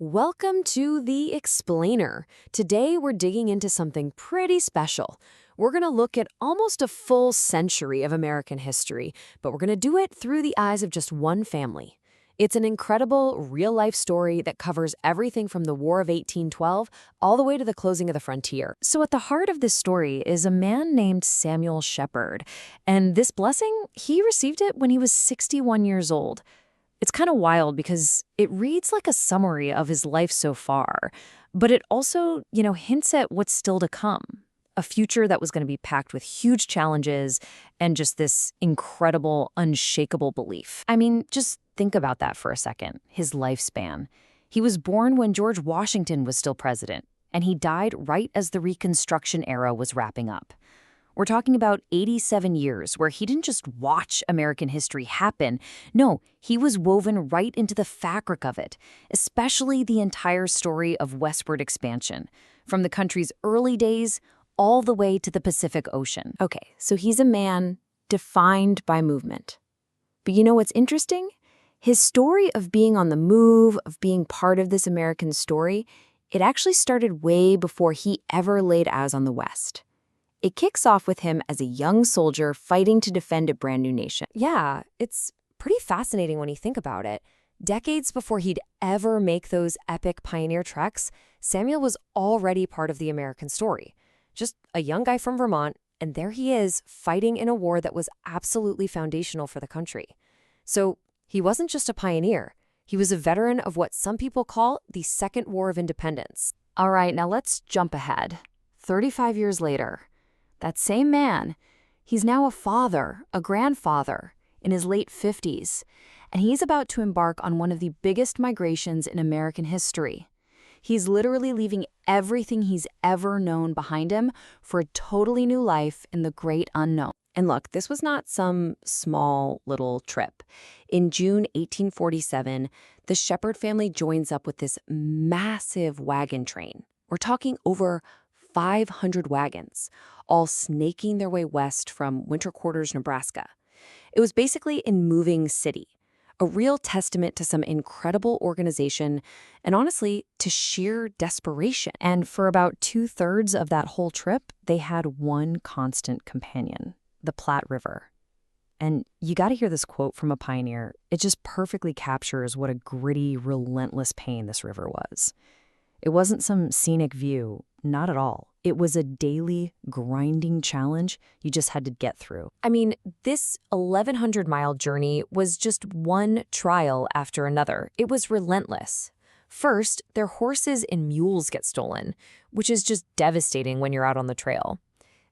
Welcome to The Explainer. Today we're digging into something pretty special. We're going to look at almost a full century of American history, but we're going to do it through the eyes of just one family. It's an incredible, real-life story that covers everything from the War of 1812 all the way to the closing of the frontier. So at the heart of this story is a man named Samuel Shepherd, and this blessing, he received it when he was 61 years old. It's kind of wild because it reads like a summary of his life so far, but it also, hints at what's still to come. A future that was going to be packed with huge challenges and just this incredible, unshakable belief. I mean, just think about that for a second, his lifespan. He was born when George Washington was still president, and he died right as the Reconstruction era was wrapping up. We're talking about 87 years where he didn't just watch American history happen. No, he was woven right into the fabric of it, especially the entire story of westward expansion, from the country's early days all the way to the Pacific Ocean. Okay, so he's a man defined by movement. But you know what's interesting? His story of being on the move, of being part of this American story, it actually started way before he ever laid eyes on the West. It kicks off with him as a young soldier fighting to defend a brand new nation. Yeah, it's pretty fascinating when you think about it. Decades before he'd ever make those epic pioneer treks, Samuel was already part of the American story. Just a young guy from Vermont, and there he is fighting in a war that was absolutely foundational for the country. So he wasn't just a pioneer. He was a veteran of what some people call the Second War of Independence. All right, now let's jump ahead. 35 years later. That same man, he's now a father, a grandfather, in his late 50s, and he's about to embark on one of the biggest migrations in American history. He's literally leaving everything he's ever known behind him for a totally new life in the great unknown. And look, this was not some small little trip. In June 1847, the Shepherd family joins up with this massive wagon train. We're talking over 500 wagons, all snaking their way west from Winter Quarters, Nebraska. It was basically a moving city, a real testament to some incredible organization and honestly, to sheer desperation. And for about 2/3 of that whole trip, they had one constant companion, the Platte River. And you got to hear this quote from a pioneer. It just perfectly captures what a gritty, relentless pain this river was. It wasn't some scenic view, not at all. It was a daily, grinding challenge you just had to get through. I mean, this 1,100-mile journey was just one trial after another. It was relentless. First, their horses and mules get stolen, which is just devastating when you're out on the trail.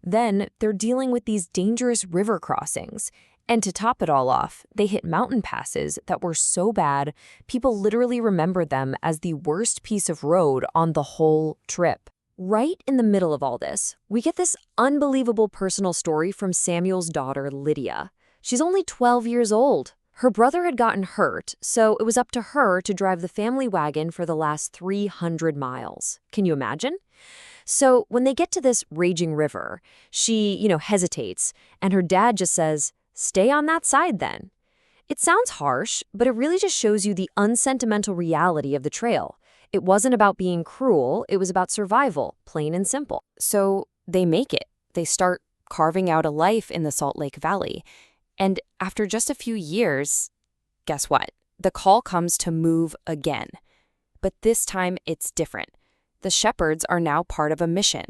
Then, they're dealing with these dangerous river crossings. And to top it all off, they hit mountain passes that were so bad, people literally remembered them as the worst piece of road on the whole trip. Right in the middle of all this, we get this unbelievable personal story from Samuel's daughter, Lydia. She's only 12 years old. Her brother had gotten hurt, so it was up to her to drive the family wagon for the last 300 miles. Can you imagine? So when they get to this raging river, she, hesitates, and her dad just says, "Stay on that side then." It sounds harsh, but it really just shows you the unsentimental reality of the trail. It wasn't about being cruel, it was about survival, plain and simple. So they make it. They start carving out a life in the Salt Lake Valley. And after just a few years, guess what? The call comes to move again. But this time it's different. The Shepherds are now part of a mission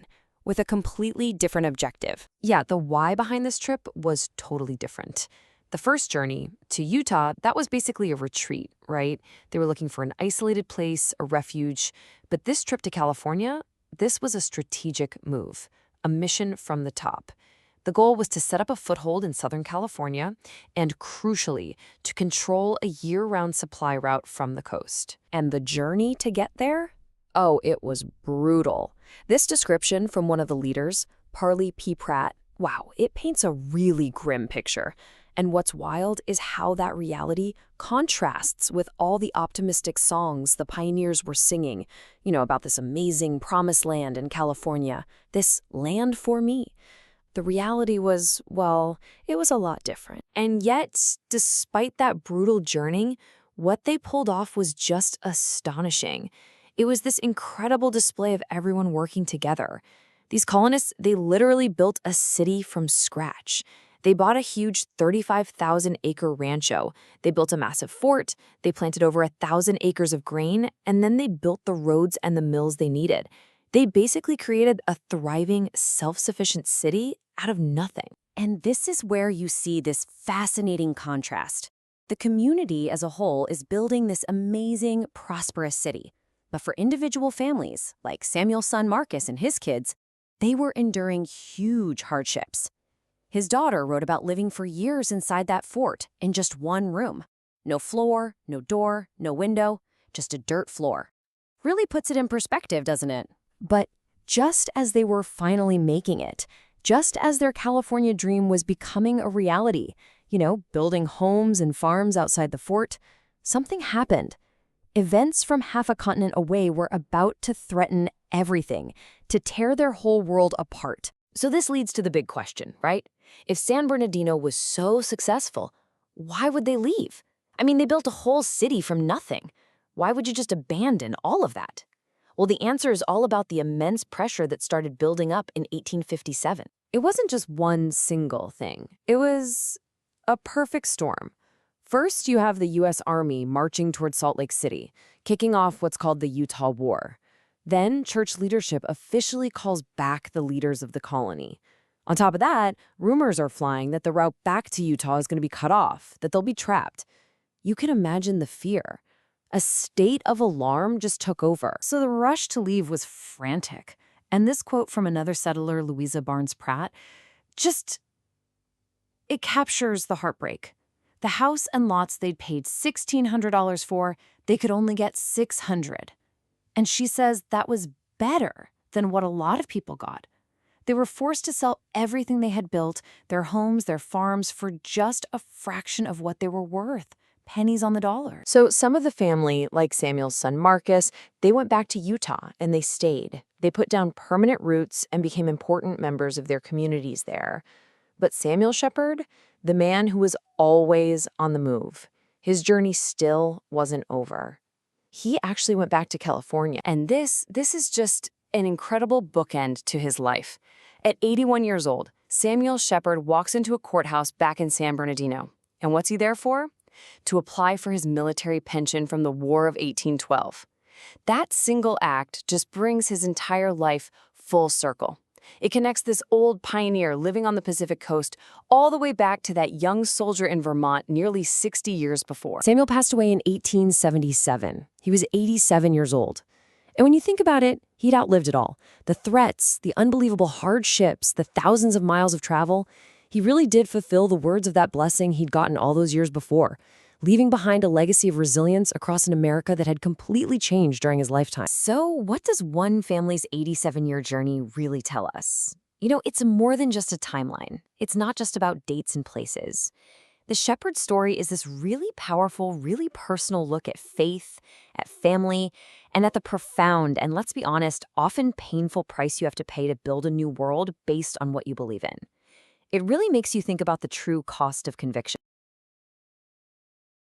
with a completely different objective. Yeah, the why behind this trip was totally different. The first journey to Utah, that was basically a retreat, right? They were looking for an isolated place, a refuge. But this trip to California, this was a strategic move, a mission from the top. The goal was to set up a foothold in Southern California and, crucially, to control a year-round supply route from the coast. And the journey to get there? Oh, it was brutal. This description from one of the leaders, Parley P. Pratt, wow, it paints a really grim picture. And what's wild is how that reality contrasts with all the optimistic songs the pioneers were singing, about this amazing promised land in California, this land for me. The reality was, well, it was a lot different. And yet, despite that brutal journey, What they pulled off was just astonishing. It was this incredible display of everyone working together. These colonists, they literally built a city from scratch. They bought a huge 35,000-acre rancho. They built a massive fort. They planted over 1,000 acres of grain, and then they built the roads and the mills they needed. They basically created a thriving, self-sufficient city out of nothing. And this is where you see this fascinating contrast. The community as a whole is building this amazing, prosperous city. But for individual families, like Samuel's son Marcus and his kids, they were enduring huge hardships. His daughter wrote about living for years inside that fort in just one room. No floor, no door, no window, just a dirt floor. Really puts it in perspective, doesn't it? But just as they were finally making it, just as their California dream was becoming a reality, building homes and farms outside the fort, something happened. Events from half a continent away were about to threaten everything, to tear their whole world apart. So this leads to the big question, right? If San Bernardino was so successful, why would they leave? I mean, they built a whole city from nothing. Why would you just abandon all of that? Well, the answer is all about the immense pressure that started building up in 1857. It wasn't just one single thing. It was a perfect storm. First, you have the U.S. Army marching toward Salt Lake City, kicking off what's called the Utah War. Then, church leadership officially calls back the leaders of the colony. On top of that, rumors are flying that the route back to Utah is going to be cut off, that they'll be trapped. You can imagine the fear. A state of alarm just took over. So the rush to leave was frantic. And this quote from another settler, Louisa Barnes Pratt, it captures the heartbreak. The house and lots they'd paid $1,600 for, they could only get $600. And she says that was better than what a lot of people got. They were forced to sell everything they had built, their homes, their farms, for just a fraction of what they were worth. Pennies on the dollar. So some of the family, like Samuel's son Marcus, they went back to Utah and they stayed. They put down permanent roots and became important members of their communities there. But Samuel Shepherd, the man who was always on the move, his journey still wasn't over. He actually went back to California. And this is just an incredible bookend to his life. At 81 years old, Samuel Shepherd walks into a courthouse back in San Bernardino. And what's he there for? To apply for his military pension from the War of 1812. That single act just brings his entire life full circle. It connects this old pioneer living on the Pacific coast all the way back to that young soldier in Vermont nearly 60 years before. Samuel passed away in 1877. He was 87 years old. And when you think about it, he'd outlived it all. The threats, the unbelievable hardships, the thousands of miles of travel. He really did fulfill the words of that blessing he'd gotten all those years before, leaving behind a legacy of resilience across an America that had completely changed during his lifetime. So what does one family's 87-year journey really tell us? It's more than just a timeline. It's not just about dates and places. The Shepherd story is this really powerful, really personal look at faith, at family, and at the profound, and let's be honest, often painful price you have to pay to build a new world based on what you believe in. It really makes you think about the true cost of conviction.